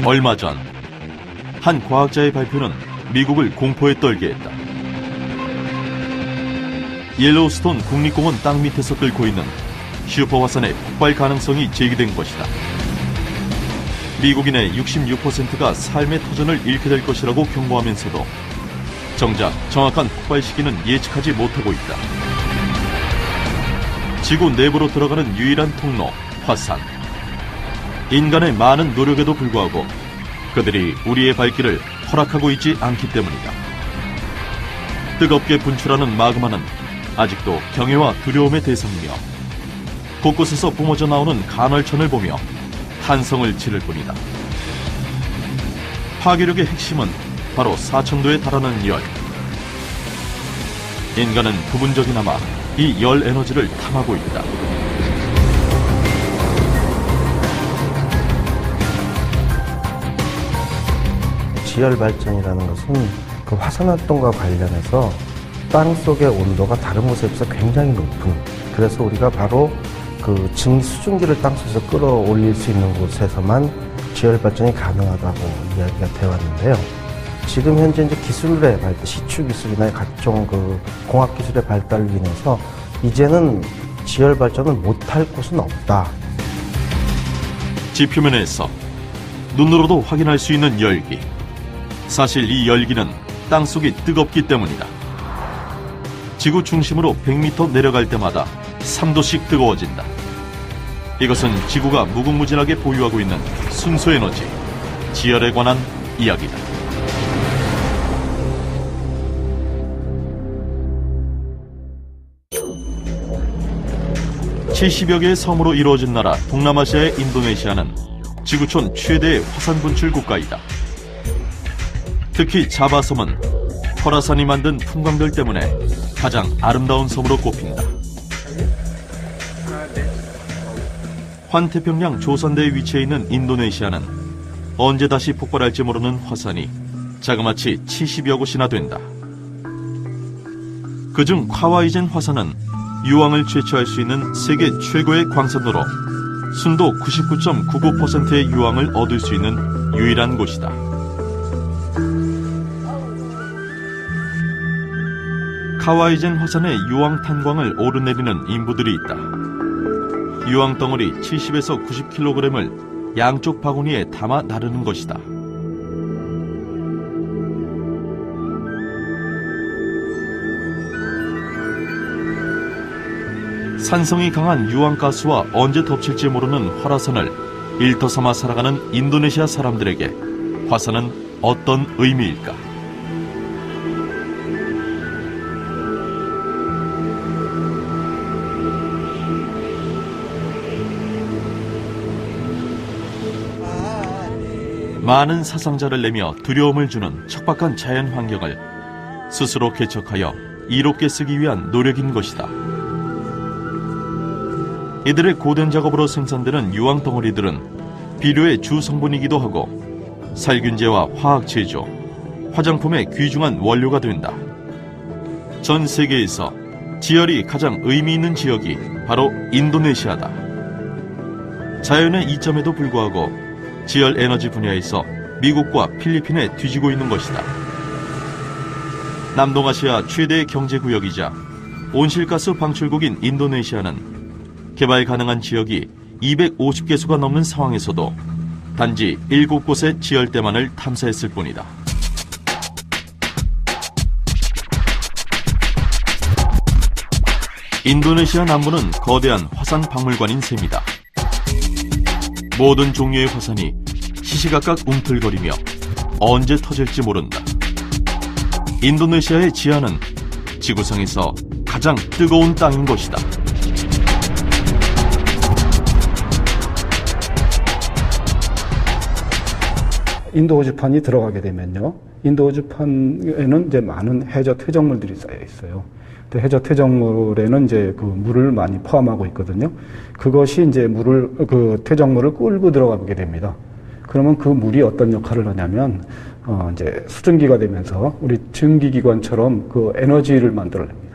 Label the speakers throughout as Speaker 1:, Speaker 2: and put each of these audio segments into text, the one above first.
Speaker 1: 얼마 전 한 과학자의 발표는 미국을 공포에 떨게 했다. 옐로우스톤 국립공원 땅 밑에서 끓고 있는 슈퍼화산의 폭발 가능성이 제기된 것이다. 미국인의 66%가 삶의 터전을 잃게 될 것이라고 경고하면서도 정작 정확한 폭발 시기는 예측하지 못하고 있다. 지구 내부로 들어가는 유일한 통로, 화산. 인간의 많은 노력에도 불구하고 그들이 우리의 발길을 허락하고 있지 않기 때문이다. 뜨겁게 분출하는 마그마는 아직도 경외와 두려움의 대상이며 곳곳에서 뿜어져 나오는 간헐천을 보며 탄성을 지를 뿐이다. 파괴력의 핵심은 바로 4000도에 달하는 열. 인간은 부분적이나마 이 열 에너지를 탐하고 있다.
Speaker 2: 지열 발전이라는 것은 그 화산 활동과 관련해서 땅 속의 온도가 다른 곳에 비해서 굉장히 높은, 그래서 우리가 바로 그 수증기를 땅속에서 끌어올릴 수 있는 곳에서만 지열 발전이 가능하다고 이야기가 되어 왔는데요. 지금 현재 이제 기술의 발달, 시추 기술이나 각종 그 공학 기술의 발달로 인해서 이제는 지열 발전을 못할 곳은 없다.
Speaker 1: 지표면에서 눈으로도 확인할 수 있는 열기. 사실 이 열기는 땅속이 뜨겁기 때문이다. 지구 중심으로 100m 내려갈 때마다 3도씩 뜨거워진다. 이것은 지구가 무궁무진하게 보유하고 있는 순수에너지, 지열에 관한 이야기다. (70여) 개의 섬으로 이루어진 나라 동남아시아의 인도네시아는 지구촌 최대의 화산 분출 국가이다. 특히 자바섬은 설화산이 만든 풍광들 때문에 가장 아름다운 섬으로 꼽힌다. 환태평양 조선대에 위치해 있는 인도네시아는 언제 다시 폭발할지 모르는 화산이 자그마치 70여 곳이나 된다. 그중 카와이젠 화산은 유황을 채취할 수 있는 세계 최고의 광산로로 순도 99.99%의 유황을 얻을 수 있는 유일한 곳이다. 카와이젠 화산의 유황 탄광을 오르내리는 인부들이 있다. 유황 덩어리 70에서 90kg을 양쪽 바구니에 담아 나르는 것이다. 산성이 강한 유황가스와 언제 덮칠지 모르는 활화산을 일터 삼아 살아가는 인도네시아 사람들에게 화산은 어떤 의미일까? 많은 사상자를 내며 두려움을 주는 척박한 자연 환경을 스스로 개척하여 이롭게 쓰기 위한 노력인 것이다. 이들의 고된 작업으로 생산되는 유황 덩어리들은 비료의 주 성분이기도 하고 살균제와 화학 제조, 화장품의 귀중한 원료가 된다. 전 세계에서 지열이 가장 의미 있는 지역이 바로 인도네시아다. 자연의 이점에도 불구하고 지열 에너지 분야에서 미국과 필리핀에 뒤지고 있는 것이다. 남동아시아 최대의 경제구역이자 온실가스 방출국인 인도네시아는 개발 가능한 지역이 250개소가 넘는 상황에서도 단지 7곳의 지열대만을 탐사했을 뿐이다. 인도네시아 남부는 거대한 화산 박물관인 셈이다. 모든 종류의 화산이 시시각각 움틀거리며 언제 터질지 모른다. 인도네시아의 지하는 지구상에서 가장 뜨거운 땅인 것이다.
Speaker 3: 인도 오지판이 들어가게 되면요, 인도 오지판에는 이제 많은 해저 퇴적물들이 쌓여 있어요. 해저 퇴적물에는 이제 그 물을 많이 포함하고 있거든요. 그것이 이제 그 퇴적물을 끌고 들어가게 됩니다. 그러면 그 물이 어떤 역할을 하냐면, 이제 수증기가 되면서 우리 증기기관처럼 그 에너지를 만들어냅니다.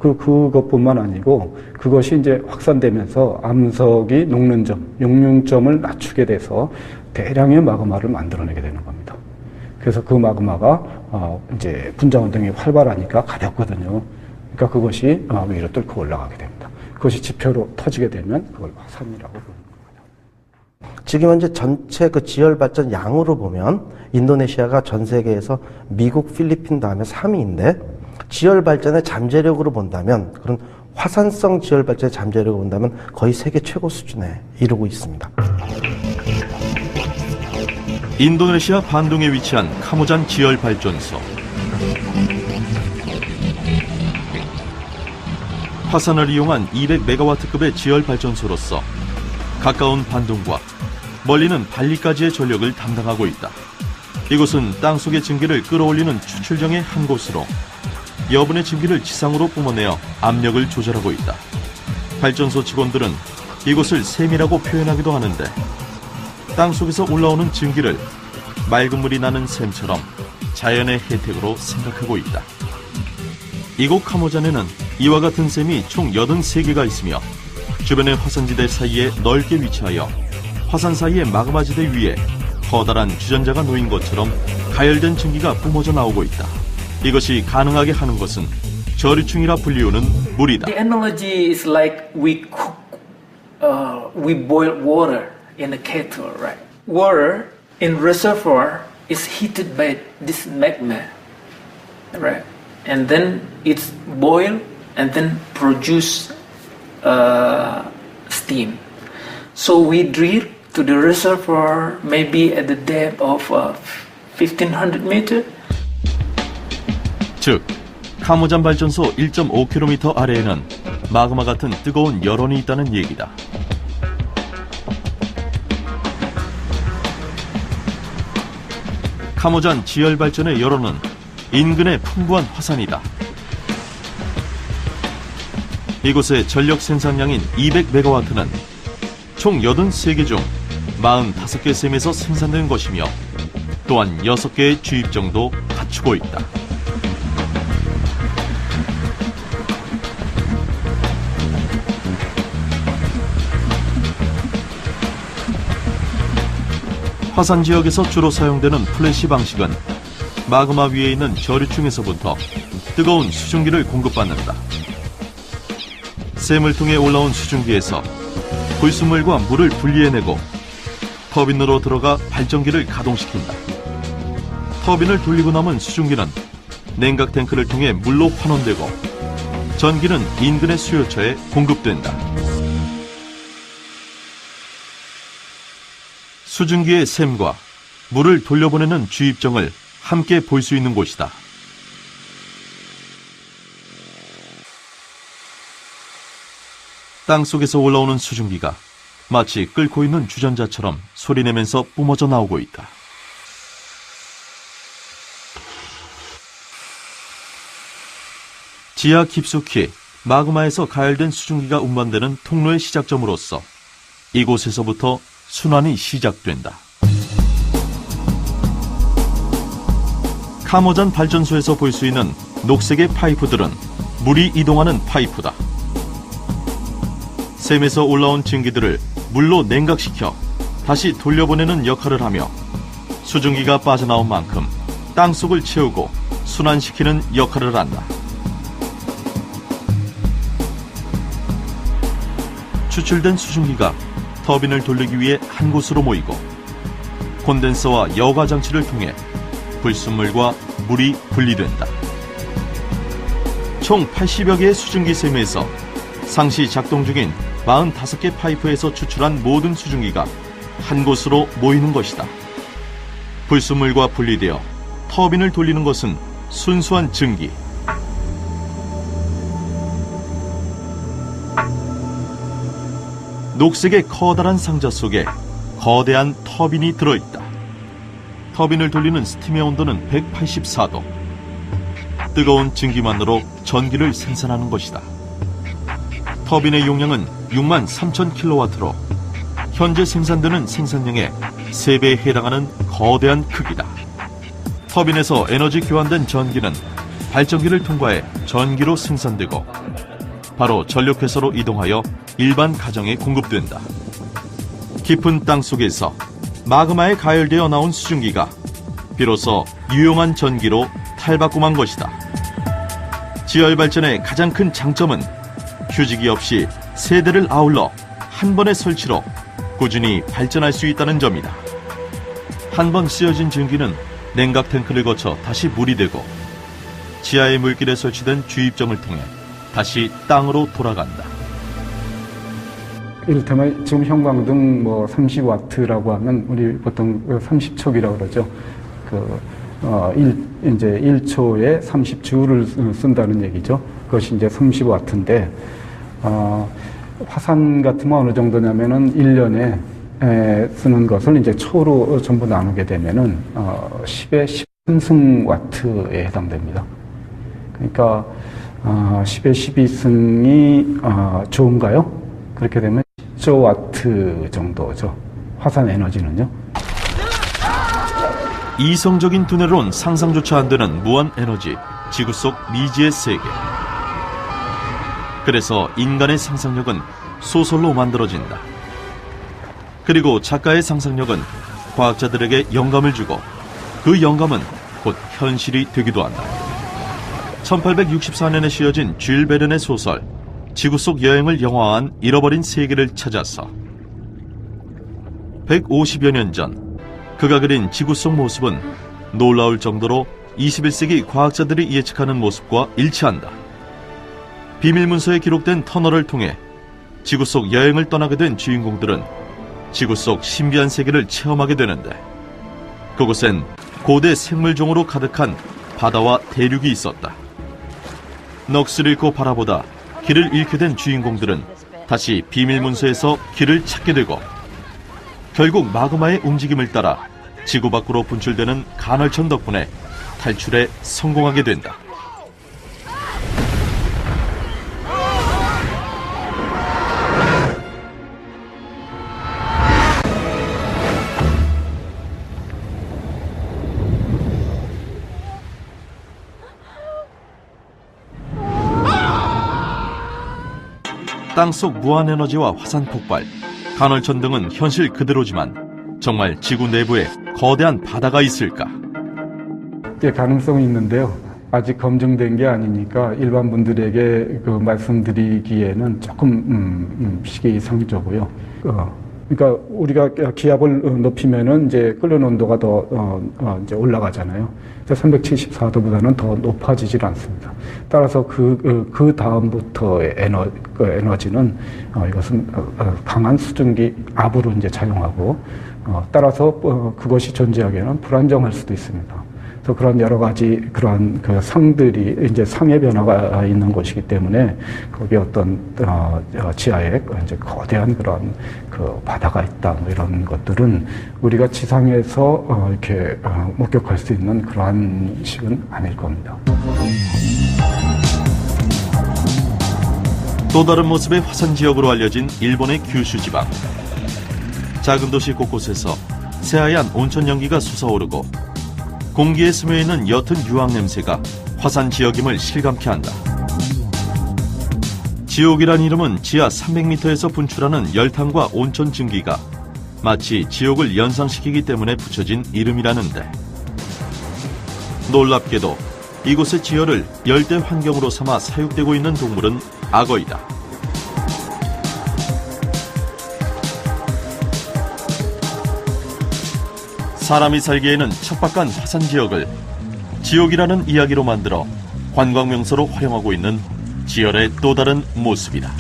Speaker 3: 그것뿐만 아니고 그것이 이제 확산되면서 암석이 녹는 점, 용융점을 낮추게 돼서 대량의 마그마를 만들어내게 되는 겁니다. 그래서 그 마그마가 이제 분자 운동이 활발하니까 가볍거든요. 그러니까 그것이 위로 뚫고 올라가게 됩니다. 그것이 지표로 터지게 되면 그걸 화산이라고 부르는 겁니다.
Speaker 2: 지금 현재 전체 그 지열 발전 양으로 보면 인도네시아가 전 세계에서 미국, 필리핀 다음에 3위인데 지열 발전의 잠재력으로 본다면 그런 화산성 지열 발전의 잠재력으로 본다면 거의 세계 최고 수준에 이르고 있습니다.
Speaker 1: 인도네시아 반동에 위치한 카모잔 지열 발전소. 화산을 이용한 200메가와트급의 지열 발전소로서 가까운 반동과 멀리는 발리까지의 전력을 담당하고 있다. 이곳은 땅속의 증기를 끌어올리는 추출정의 한 곳으로 여분의 증기를 지상으로 뿜어내어 압력을 조절하고 있다. 발전소 직원들은 이곳을 샘이라고 표현하기도 하는데 땅속에서 올라오는 증기를 맑은 물이 나는 샘처럼 자연의 혜택으로 생각하고 있다. 이곳 카모잔에는 이와 같은 샘이 총 83개가 있으며 주변의 화산지대 사이에 넓게 위치하여 화산 사이의 마그마지대 위에 커다란 주전자가 놓인 것처럼 가열된 증기가 뿜어져 나오고 있다. 이것이 가능하게 하는 것은 저류층이라 불리우는 물이다.
Speaker 4: The analogy is like we cook, we boil water in a kettle, right? Water in reservoir is heated by this magma, right? And then it's boiled and then produce steam. So we drill to the reservoir maybe at the depth of 1500 meters.
Speaker 1: 즉, 카모잔 발전소 1.5km 아래에는 마그마 같은 뜨거운 열원이 있다는 얘기다. 카모잔 지열 발전의 열원은 인근의 풍부한 화산이다. 이곳의 전력 생산량인 200메가와트는 총 83개 중 45개 샘에서 생산된 것이며 또한 6개의 주입정도 갖추고 있다. 화산 지역에서 주로 사용되는 플래시 방식은 마그마 위에 있는 저류층에서부터 뜨거운 수증기를 공급받는다. 샘을 통해 올라온 수증기에서 불순물과 물을 분리해내고 터빈으로 들어가 발전기를 가동시킨다. 터빈을 돌리고 남은 수증기는 냉각 탱크를 통해 물로 환원되고 전기는 인근의 수요처에 공급된다. 수증기의 샘과 물을 돌려보내는 주입정을 함께 볼 수 있는 곳이다. 땅속에서 올라오는 수증기가 마치 끓고 있는 주전자처럼 소리내면서 뿜어져 나오고 있다. 지하 깊숙이 마그마에서 가열된 수증기가 운반되는 통로의 시작점으로서 이곳에서부터 순환이 시작된다. 카모잔 발전소에서 볼 수 있는 녹색의 파이프들은 물이 이동하는 파이프다. 샘에서 올라온 증기들을 물로 냉각시켜 다시 돌려보내는 역할을 하며 수증기가 빠져나온 만큼 땅속을 채우고 순환시키는 역할을 한다. 추출된 수증기가 터빈을 돌리기 위해 한 곳으로 모이고 콘덴서와 여과 장치를 통해 불순물과 물이 분리된다. 총 80여 개의 수증기 샘에서 상시 작동 중인 45개 파이프에서 추출한 모든 수증기가 한 곳으로 모이는 것이다. 불순물과 분리되어 터빈을 돌리는 것은 순수한 증기. 녹색의 커다란 상자 속에 거대한 터빈이 들어있다. 터빈을 돌리는 스팀의 온도는 184도. 뜨거운 증기만으로 전기를 생산하는 것이다. 터빈의 용량은 63,000kW로 현재 생산되는 생산량의 3배에 해당하는 거대한 크기다. 터빈에서 에너지 교환된 전기는 발전기를 통과해 전기로 생산되고 바로 전력회사로 이동하여 일반 가정에 공급된다. 깊은 땅 속에서 마그마에 가열되어 나온 수증기가 비로소 유용한 전기로 탈바꿈한 것이다. 지열 발전의 가장 큰 장점은 휴지기 없이 세대를 아울러 한 번의 설치로 꾸준히 발전할 수 있다는 점이다. 한 번 쓰여진 전기는 냉각 탱크를 거쳐 다시 물이 되고 지하의 물길에 설치된 주입점을 통해 다시 땅으로 돌아간다.
Speaker 3: 이를테면 지금 형광등 뭐 30와트라고 하면 우리 보통 30촉이라고 그러죠. 이제 1초에 30주를 쓴다는 얘기죠. 그것이 이제 30와트인데, 화산 같으면 어느 정도냐면은 1년에 쓰는 것을 이제 초로 전부 나누게 되면은 10의 13승와트에 해당됩니다. 그러니까 10의 12승이 좋은가요? 그렇게 되면 10조 와트 정도죠. 화산 에너지는요.
Speaker 1: 이성적인 두뇌로는 상상조차 안 되는 무한 에너지, 지구 속 미지의 세계. 그래서 인간의 상상력은 소설로 만들어진다. 그리고 작가의 상상력은 과학자들에게 영감을 주고 그 영감은 곧 현실이 되기도 한다. 1864년에 씌어진 줄 베른의 소설 지구 속 여행을 영화화한 잃어버린 세계를 찾아서 150여 년 전 그가 그린 지구 속 모습은 놀라울 정도로 21세기 과학자들이 예측하는 모습과 일치한다. 비밀문서에 기록된 터널을 통해 지구 속 여행을 떠나게 된 주인공들은 지구 속 신비한 세계를 체험하게 되는데 그곳엔 고대 생물종으로 가득한 바다와 대륙이 있었다. 넋을 잃고 바라보다 길을 잃게 된 주인공들은 다시 비밀문서에서 길을 찾게 되고 결국 마그마의 움직임을 따라 지구 밖으로 분출되는 간헐천 덕분에 탈출에 성공하게 된다. 땅속 무한에너지와 화산 폭발, 간헐천 등은 현실 그대로지만 정말 지구 내부에 거대한 바다가 있을까?
Speaker 3: 예, 가능성이 있는데요. 아직 검증된 게 아니니까 일반 분들에게 그 말씀드리기에는 조금 시기상조고요. 그러니까 우리가 기압을 높이면은 이제 끓는 온도가 더 이제 올라가잖아요. 374도보다는 더 높아지질 않습니다. 따라서 그 다음부터의 에너지는 이것은 강한 수증기 압으로 이제 작용하고 따라서 그것이 존재하기에는 불안정할 수도 있습니다. 그래서 그런 여러 가지 그런 그 상들이 이제 상의 변화가 있는 곳이기 때문에 거기에 어떤 지하에 이제 거대한 그런 그 바다가 있다 뭐 이런 것들은 우리가 지상에서 이렇게 목격할 수 있는 그러한 식은 아닐 겁니다.
Speaker 1: 또 다른 모습의 화산 지역으로 알려진 일본의 규슈 지방. 작은 도시 곳곳에서 새하얀 온천 연기가 솟아오르고 공기에 스며있는 옅은 유황 냄새가 화산 지역임을 실감케 한다. 지옥이란 이름은 지하 300m에서 분출하는 열탕과 온천 증기가 마치 지옥을 연상시키기 때문에 붙여진 이름이라는데 놀랍게도 이곳의 지열을 열대 환경으로 삼아 사육되고 있는 동물은 악어이다. 사람이 살기에는 척박한 화산 지역을 지옥이라는 이야기로 만들어 관광명소로 활용하고 있는 지열의 또 다른 모습이다.